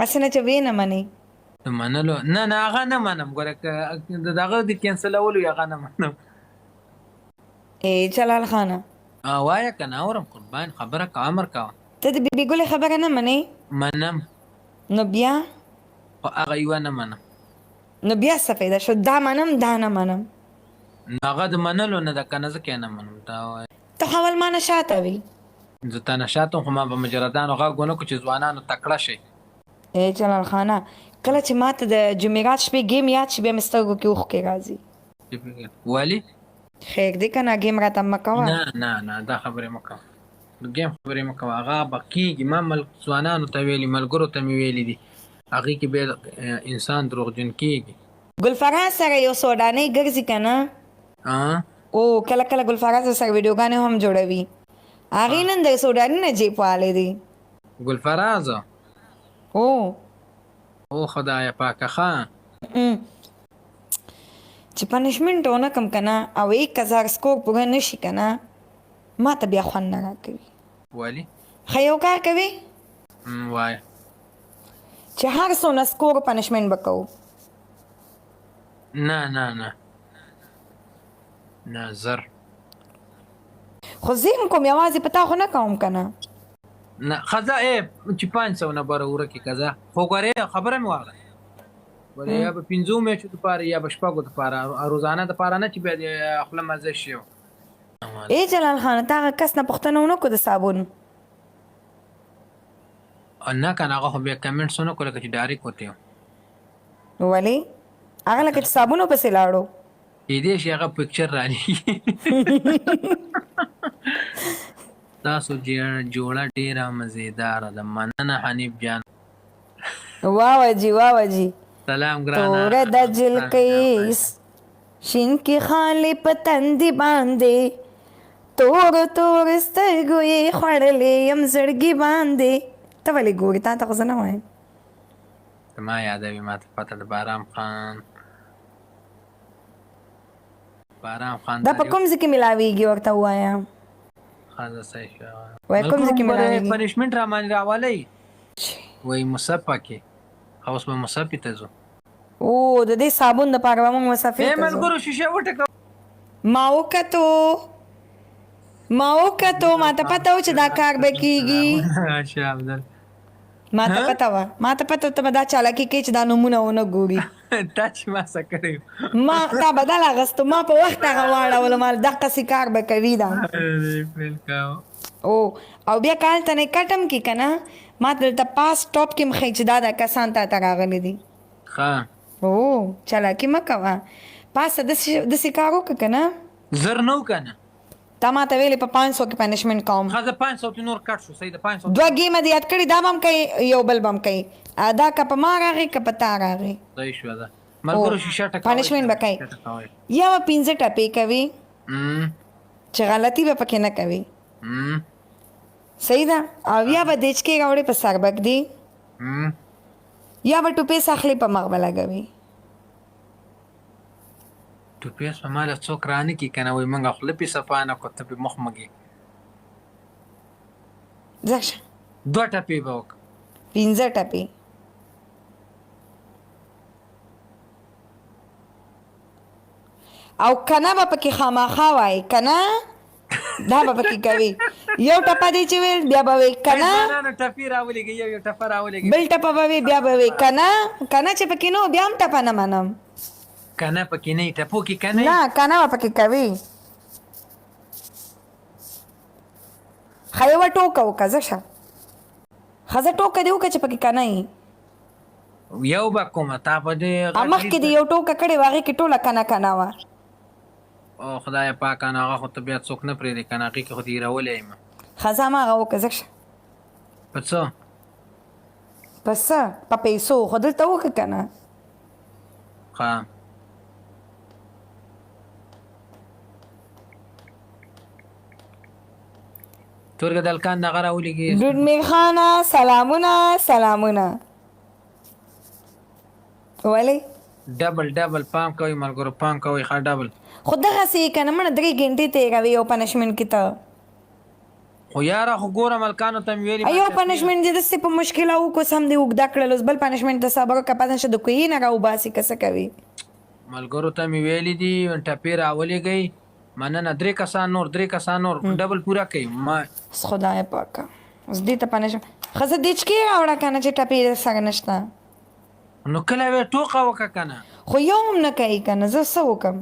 اسنه چې وینه منی منلو نه هغه نه منم ګوره دغه د کینسلولو هغه نه منم ای جلال خانه وایه که نه اورم قربان خبره که امر کوه ته د بیبي ګلې خبره نه منې منم نو بیا خو هغه یوه نه منم نو بیا څه فایده شو دا منم دا نه منم نو هغه د منلو نه ده که نه ځکه یې نه منم دا وایه ته خول ما نه شاته وي زه تا نه شاتم خو ما به مجردانو غږ ونه کړو چې ځوانانو تکړه شي ای جلال خانه کله چې ماته د جمعرات شپې گیم یاد شي بیا مې سترګو کې اوښکې راځي ولې خیر دی که نه گیم راته مه کوه نه دا خبرې مه کوه د ګیم خبرې مه کوه هغه به کېږي ما ځوانانو ته ویلي ملګرو ته مې ویلي دي هغې کې بیا انسان دروغجن کېږي ګلفراز سره یو سوډانۍ ګرځي که نه او کله کله ګلفراز سره ویډیوګانې هم جوړوي هغې نن د سوډاني نه جیب والی دی ګلفراز او خدای پاکه ښه چې پنشمنټ ونه کم که نه او 1000 سکور پوره نه شي که نه ما ته بیا خوند نه راکوي ولې ښه یو کار کوي وایه چې هر څونه سکور پنشمنټ به کوو نه زر خو زه هم کوم یوازې په تا خو نه کوم که نه نه ښځه چې 500 نه بره ورکې که خو ګورې خبره مې واغله ولې یا به 5 میچو دپاره یا به شپږو دپاره روزانه دپاره نه چې بیا د خوله مزه شي ای جلال خانه تا هغه کس نه پوښتنه ونه کړو د صابون نه که نه هغه خو بیا کمنټس ونه کړو لکه چې ډایرکټ وتې ولې هغه لکه چې صابونو پسې لاړو کېدای شي هغه پکچر رالېږي تاسو جوړه ډېره مزېداره ده مننه حنیف جان واوه جی سلام ګرانه توره د جلکۍ شین کې خالې په تندي باندې تور سترګو یې خوړلې یم زړګي باندې ته ولې ګورې تا ته خو زه نه وایم ته ما یادوي ما ته پته د بارام خان دا په کوم ځای کې ملاویږي ورته ووایم ښځه صحیح شوه وایي کوم ځای کې ملاویږي پنشمنټ رامانې راولی وایي مصفه کې اوس به مصفې ته ځو او د دې صابون دپاره به موږ مصفې ته ځو ملګرو شیشه وټکه ما وکتو ما ته پته و چې دا کار به کېږي ما ته پته وه ته به دا چالاکي کوي چې دا نومونه ونه ګوري تا چې ما څه کړی ما تا بدل اغستو ما په وخت هغه واړولو ما دقسې کار به کوي دا او بیا کال ته نه کټم کې که نه ما ته دلته پاس ټاپ کې مښیي چې دا کسان تا ته راغلي دي چالاکي مه کوه پاسه داسې کار وکړه که نه زر نه و که نه تا ما ته ویلې په 500 کې پنشمنټ کوم ښځه 500 کې نور کټ شو صحیح ده 500 دوه ګیمه دې یاد کړي دا به هم کوي یو بل به هم کوي دا که په ما راغی که په تا راغی صحیح شوه ده ملګرو شیشه ټکوئ پنشمنټ به کوي یا به 15 ټپې کوي چې غلطي به پکې نه کوي صحیح ده او یا به دیچکې راوړې په سربک دی یا به ټوپې ساخلې په مغ به لګوي ټوپې په ما له څوک رانه کي که نه وایي موږ خوله پې صفا نه کړو ته پې مخ مږې ځه شه 2 ټپې به وکړه 15 ټپې او کنه به پکې خامخا وایي کنه دا به پکې کوي یو ټپه دی چې ویل بیا به وایي کنه ټپې راولېږي یو ټپه راولېږي بل ټپه به وي بیا به وایي کنه چې پکې نه بیا هم ټپه نه منم کنه پکې نه ټپو کې کنه نه کنه به پکې کوي ښه یوه ټوکه وکړه ځه شه ښځه ټوکه دې وکړه چې پکې کنه یي یو به کومه تا په دې مخکې دې یو ټوکه کړې وه هغې کې ټوله کنه وه او خدای پاکه نو هغه خو ته بیا څوک نه پرېږدې که نه هغې کې خو دې هېرولی یم ښځه هماغه وکړه ځه شه په څه په څه په پیسو خو دلته وکړه که نه ښه تورګه د الکان دغه راولېږي ډوډ میرخانه سلامونه ولې ډبل پام کوئ ملګرو پام کوئ ښه ډبل خو دغسې یې که نه مړه 3 ګنټې تېروي یو پنشمنټ کې ته خو یاره خو ګوره ملکانو ته مې ویلي ایو پنشمنټ دې داسې په مشکله وکړو سم دې اوږده کړل اوس بل پنشمنټ ته صبر وکړه پته نشه د کوهي نه راوباسي که څه کوي ملګرو ته مې ویلي دي ټپې راولېږئ مننه 3 کسان نور ډبل پوره کوي ما بس خدای پاکه اوس دې ته پنشمنټ ښځه دیچکې راوړه که نه چې ټپې سره نشته نو کله وې ټوقه وکړه که نه خو یو هم نه کوي که نه زه څه وکړم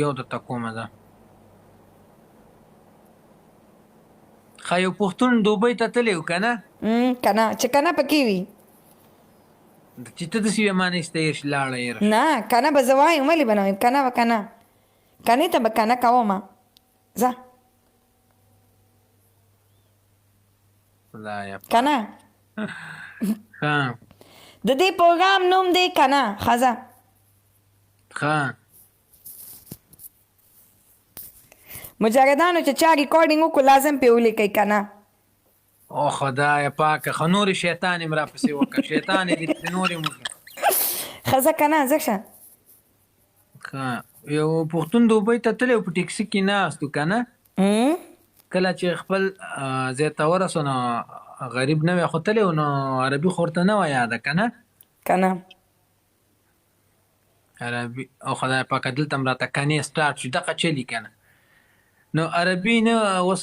یو درته کومه ده ښه یو پښتون دوبۍ ته تللی و که نه که نه چې که نه پکې وي چې ته داسې وې ما نه ایسته لاړه یې نه که نه به زه وایم ولې به نه وایم که نه به که نه کنې ته به که نه کومه ځه خدایه که نه ښه د دې پروګرام نوم دی که نه ښځه ښه مجردانو چې چا ریکارډینګ وکړو لازم پې ولیکئ که نه او خدای پاکه ښه نورې شیطان یې م راپسې وکړه شیطان یې دې پسې نور یې وکړه ښځه که نه ځه شه ښه یو پښتون دوبۍ ته تللی و په ټیکسي کې ناست و که نه کله چې خپل ځای ته ورسو نو غریب نه وی خو تللی و نو عربي خو ورته نه وه یاده که نه که نه عربي او خدای پاکه دلته م راته کنې سټارټ شو دغه چلي که نه نو عربي نه اوس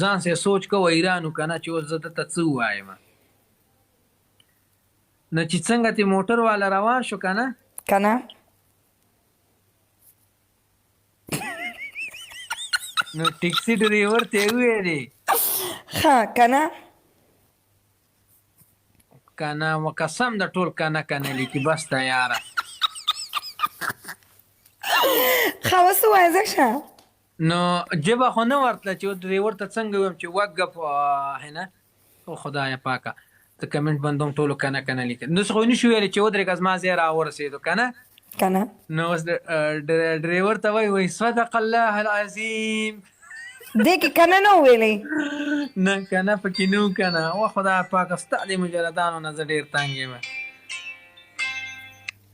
ځان سې سوچ کوه ایران و که نه چې اوس زه دته څه ووایم نو چې څنګه تې موټر والا روان شو که نه که نه نو ټیکسي ډریور ته یې وویلې ښه که نه که نه قسم د ټول که نه لیکي بس ته یاره ښه اوس ووایه ځه شه نو جبه خو نه ورتله چې ډریور ته څنګه ویم چې وقف هنه او خدای پاکه ته کمنټ بندوم ټولو که نه لیکل داسې خو نشو ویلی چې ودرېږه زما ځای راورسېدو که نه که نه نو اوس ډریور ته وایي صدق الله العظیم دې کې که نه نه وویلی نه که نه پکې نه و که نه و خدای پاکه ستا د مجردانو نه زه ډېر تنګ یم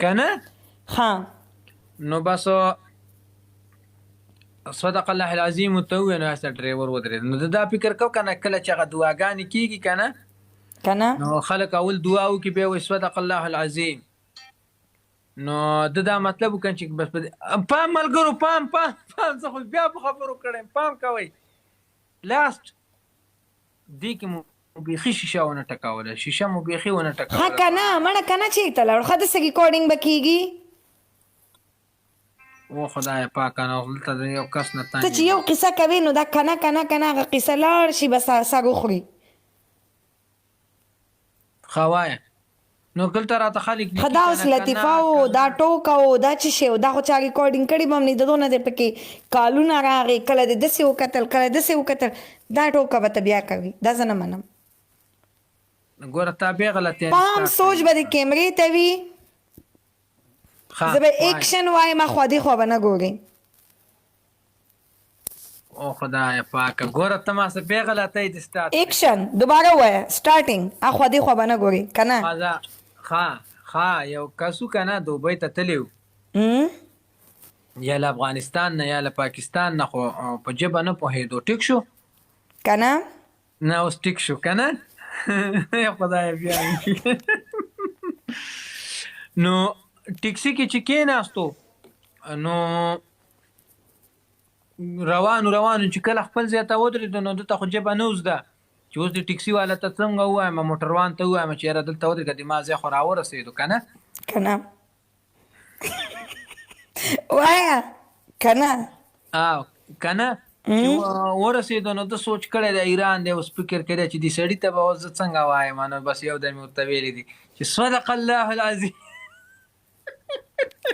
که نه ښه نو بس صدق الله العظیم ته وویل نو هسته ډریور ودرېد نو دا فکر کو که نه کله چې هغه دعاګانې کېږي که نه که نه نو خلک اول دعا وکړي بیا وایي صدق الله العظیم نو دا مطلب وکړي چې بس پام ملګرو پام زه خو بیا په خبرو کړی پام کوئ لاست دې کې مو بیخي شیشه ونه ټکوله شیشه مو بیخي ونه ښه ټکوله که نه مړه که نه چېرته لاړو ښه داسې ریکارډینګ به کېږي او خدای پاکه نو دلته د یو کس نه ته چې یو قصه کوې نو دا که نه هغه قصه لاړ شي بس سر وخوري ښه وایه نو دلته راته خلک ښه دا اوس لطیفه و دا ټوکه و دا څه شی و دا خو چا ریکارډینګ کړي به هم نه د دونه دی پکې کالونه راغې کله دې داسې وکتل کله داسې وکتل دا ټوکه به ته بیا کوي دا زه نه منم ګوره تا بیا غلطیانې پام سوچ به د کیمرې ته وي زه به ایکشن وایم خوا دې خوا به نه ګورې او خدای پاکه ګوره ته ما څه بیا غلطۍ دې سټارټ ایکشن دوباره ووایه سټارټینګ اخوا دې خوا به نه ګورې که نه ښه یو کس و که نه دوبۍ ته تللی و یا له افغانستان نه یا له پاکستان نه خو په ژبه نه پوهېدو ټیک شو که نه نه اوس ټیک شو که نه خدای بیا نو ټیکسي کې چې کېناستو نو روانو چې کله خپل ځای ته ودرېدو نو دلته خو ژبه نه زده چې اوس د ټیکسي والا ته څنګه ووایم موټروان ته ووایم چې یاره دلته ودرېږه د ما ځای خو راورسېدو که نه که نه وایه که نه که نه چې ورسېدو نو ده سوچ کړی د ایران دی اوس فکر کړی چې دې سړي ته به اوس زه څنګه وایم نو بس یو ځل مې ورته ویلي دي چې صدق الله العظیم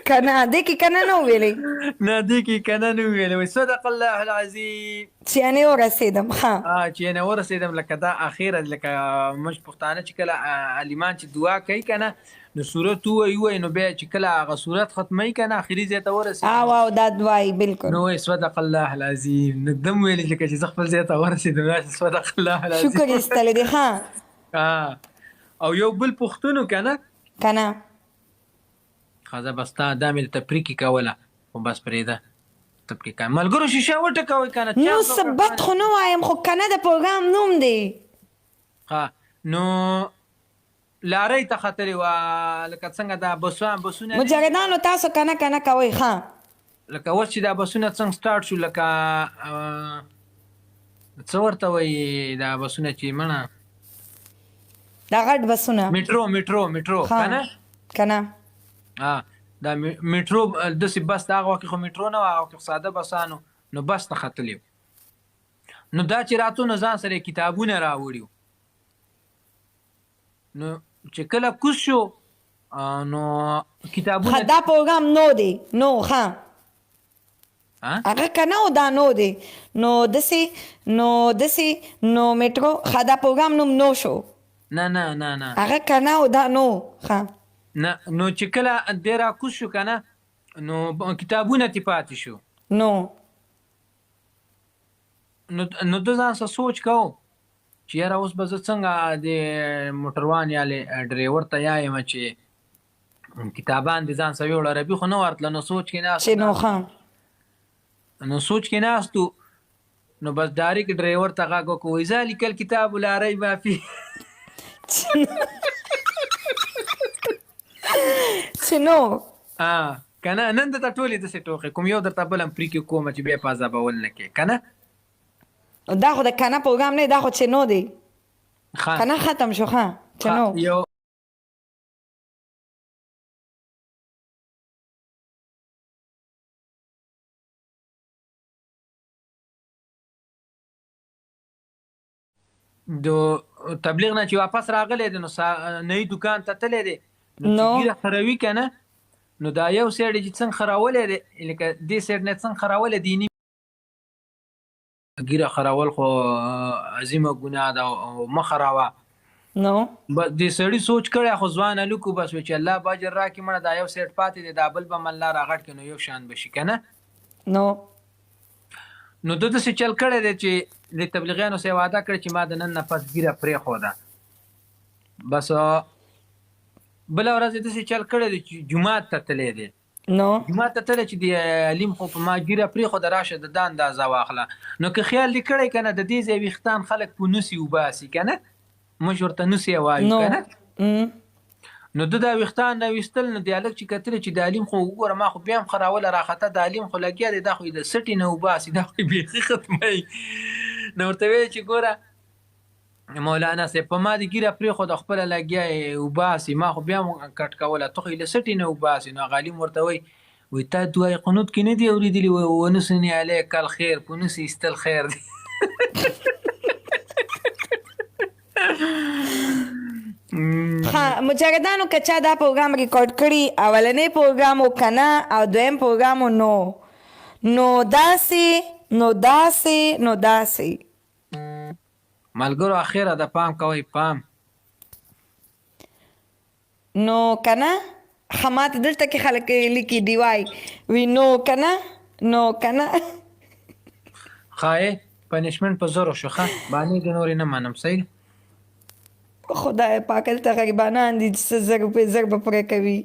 که نه دې کې که نه نه وویلی نه دې کې که نه نه وویلی وایي صدق الله العظیم چې یعنې ورسېدم ښه چې یعنې ورسېدم لکه دا اخیره لکه موږ پښتانه چې کله علیمان چې دعا کوي که نه نو صورت ووایي نو بیا چې کله هغه صورت ختموي که نه اخري ځای ته ورسېږي او دا وایي بلکل نو وایي صدق الله العظیم نو دم ویلي لکه چې زه خپل ځای ته ورسېدم صدق الله العظیم شکر ایستلی دی ښه او یو بل پښتون و که نه که نه ښځه بس تا دا مې د تفریقي کوله خو بس پرېږده تبکې کوي ملګرو شیشه وټکوئ که نه نو څه بد خو نه وایم خو که نه د پروګرام نوم دی ها نو لارۍ ته ختلې وه لکه څنګه دا بسونه مجردانو تاسو کنه کنه کوئ ښه لکه اوس چې دا بسونه څنګه سټارټ شو لکه څه ورته وایي دا بسونه چې مړه دا غټ بسونه میټرو که نه که نه دا میټرو داسې بس د هغه وخت خو میټرو نه وه هغه وخت ساده بسانو نو بس ته ختلي نو دا چې راتو نو ځان سره کتابونه راوړي نو چې کله کوز شو نو کتابونه دا پروګرام نو دی نو ښه هغه که نه و دا نو دی نو داسې نو میټرو ښه دا پروګرام نوم نو شو نه هغه که نه و دا نو ښه نه نو چې کله دی راکوز شو که نه نو کتابونه ترې پاتې شو نو ده ځان سره سوچ کوو چې یاره اوس به زه څنګه د موټروان یا ډریور ته یایم چې کتابان د ځان سره یوړ عربي خو نه ورتله نو سوچ کې ناستو نو بس ډایرکټ ډریور ته غږ وکړو وایي زه لیکل کتاب لا ریب فیه چې نو که نه نن درته ټولې داسې ټوقې کوم یو درته بل هم پرېکې کومه چې بیا په عذابول نه کې که نه دا خو د کنه پروګرام نه دا خو چې نو دی کنه ختم شو ښه چې نو یو د تبلیغ نه چې واپس راغلی دی نو نوي دوکان ته تللی دی نو چې ګیره خروي که نه نو دا یو سایډ چې څنګه خرولی دی لکه دې سایډ نه څنګه خرولی دیني ګیره خرول خو عظیمه ګناه ده او مه خروه نو بس دې سړي سوچ کړی خو ځوان هلک و بس وایي چې الله به اجر راکړي مړه دا یو سایډ پاتې دی دا بل به مله راغټ کړي نو یو شان به شي که نه نو ده داسې چل کړی دی چې د تبلیغیانو سره وعده کړې چې ما د نن نه پس ګیره پرېښوده بس بله ورځ یې داسې چل کړی دی چې جومات ته تللی دی نو جومات ته تللی چې د علیم خو په ما ګیره پرېښوده راشه د دا اندازه واخله نو که خیال دې کړی که نه د دې ځای ویښتان خلک په نوسي وباسي که نه موږ ورته نوسي وایو که نه نو ده دا ویښتان راویستل نو د هلک چې کتلی چې د علیم خو وګوره ما خو بیا هم خراوله راخته د علیم خو لګیا دی دا خو د سټې نه وباسي دا خو بیخي ختموي نو ورته ویل چې ګوره مولانا صاحب په ما د ګیره پرېښوده خپله لګیا یې وباسي ما خو بیا هم کټ کوله ته خو یې له سټې نه وباسي نو هغه علیم ورته وایي وایي تا دعای قنوت کې نه دي اورېدلي ونسني علیک الخیر په نسي ایستل خیر دی مجردانو که چا دا پروګرام ریکارډ کړي اولنی پروګرام و کنه او دویم پروګرام و نو داسې ملګرو اخیره د پام کوئ پام نو کنه خمات دلته کې خلک لیکي دیوای وی نو کنه خای پنشمنت په زورو شو ښه باندې د نورې نه منم صحیح خدای پاک دلته غریبانان دي چې څه زر روپۍ زر به پرې کوي